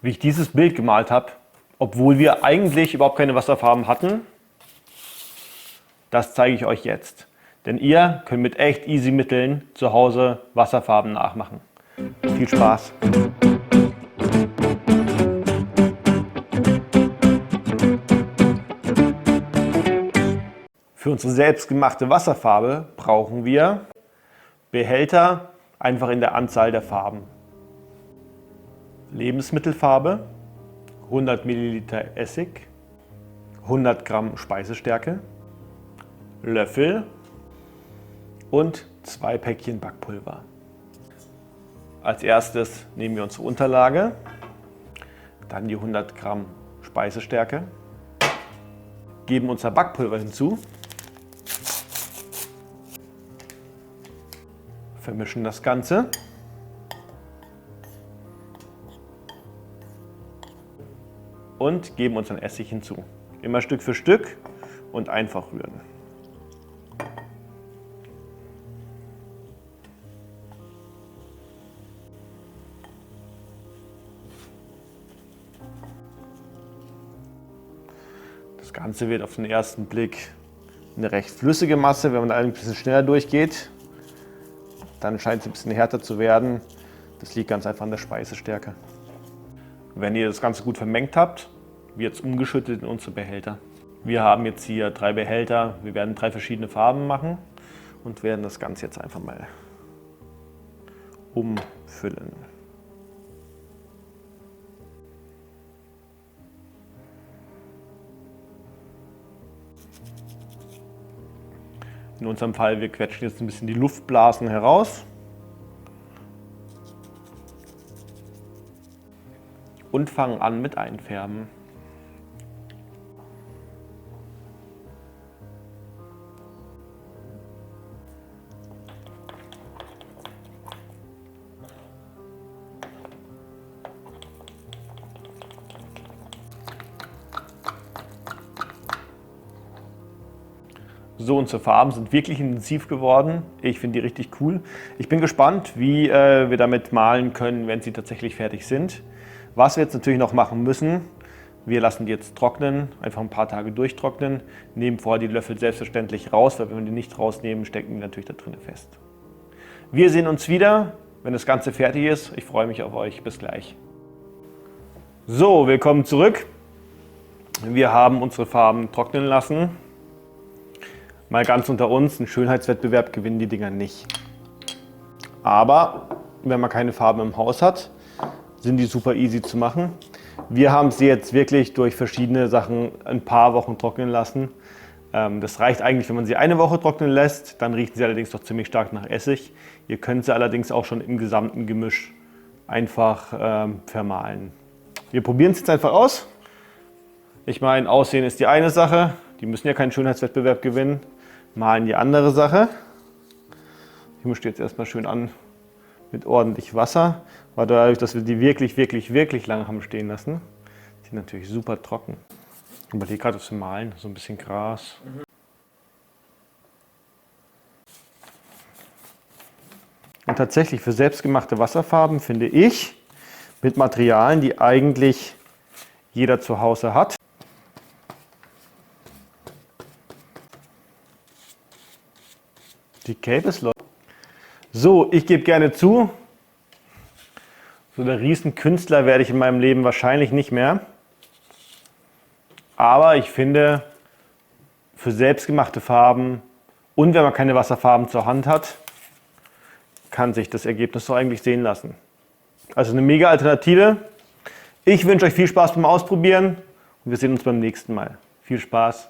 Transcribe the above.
Wie ich dieses Bild gemalt habe, obwohl wir eigentlich überhaupt keine Wasserfarben hatten, das zeige ich euch jetzt. Denn ihr könnt mit echt easy Mitteln zu Hause Wasserfarben nachmachen. Viel Spaß! Für unsere selbstgemachte Wasserfarbe brauchen wir Behälter, einfach in der Anzahl der Farben. Lebensmittelfarbe, 100 Milliliter Essig, 100 Gramm Speisestärke, Löffel und 2 Päckchen Backpulver. Als erstes nehmen wir unsere Unterlage, dann die 100 Gramm Speisestärke, geben unser Backpulver hinzu, vermischen das Ganze und geben unseren Essig hinzu. Immer Stück für Stück und einfach rühren. Das Ganze wird auf den ersten Blick eine recht flüssige Masse. Wenn man da ein bisschen schneller durchgeht, dann scheint es ein bisschen härter zu werden. Das liegt ganz einfach an der Speisestärke. Wenn ihr das Ganze gut vermengt habt, wird es umgeschüttet in unsere Behälter. Wir haben jetzt hier 3 Behälter. Wir werden 3 verschiedene Farben machen und werden das Ganze jetzt einfach mal umfüllen. In unserem Fall, wir quetschen jetzt ein bisschen die Luftblasen heraus und fangen an mit Einfärben. So, unsere Farben sind wirklich intensiv geworden. Ich finde die richtig cool. Ich bin gespannt, wie wir damit malen können, wenn sie tatsächlich fertig sind. Was wir jetzt natürlich noch machen müssen, wir lassen die jetzt trocknen, einfach ein paar Tage durchtrocknen, nehmen vorher die Löffel selbstverständlich raus, weil wenn wir die nicht rausnehmen, stecken die natürlich da drinnen fest. Wir sehen uns wieder, wenn das Ganze fertig ist. Ich freue mich auf euch. Bis gleich. So, willkommen zurück. Wir haben unsere Farben trocknen lassen. Mal ganz unter uns, einen Schönheitswettbewerb gewinnen die Dinger nicht. Aber wenn man keine Farben im Haus hat, sind die super easy zu machen. Wir haben sie jetzt wirklich durch verschiedene Sachen ein paar Wochen trocknen lassen. Das reicht eigentlich, wenn man sie eine Woche trocknen lässt, dann riechen sie allerdings doch ziemlich stark nach Essig. Ihr könnt sie allerdings auch schon im gesamten Gemisch einfach vermahlen. Wir probieren es jetzt einfach aus. Ich meine, Aussehen ist die eine Sache, die müssen ja keinen Schönheitswettbewerb gewinnen. Malen die andere Sache. Ich mische jetzt erstmal schön an mit ordentlich Wasser, weil dadurch, dass wir die wirklich lange haben stehen lassen, sind die natürlich super trocken. Ich überlege gerade, was wir malen, so ein bisschen Gras. Und tatsächlich für selbstgemachte Wasserfarben finde ich, mit Materialien, die eigentlich jeder zu Hause hat, die Cape ist läuft. So, ich gebe gerne zu, so der Riesenkünstler werde ich in meinem Leben wahrscheinlich nicht mehr. Aber ich finde, für selbstgemachte Farben und wenn man keine Wasserfarben zur Hand hat, kann sich das Ergebnis so eigentlich sehen lassen. Also eine mega Alternative. Ich wünsche euch viel Spaß beim Ausprobieren und wir sehen uns beim nächsten Mal. Viel Spaß!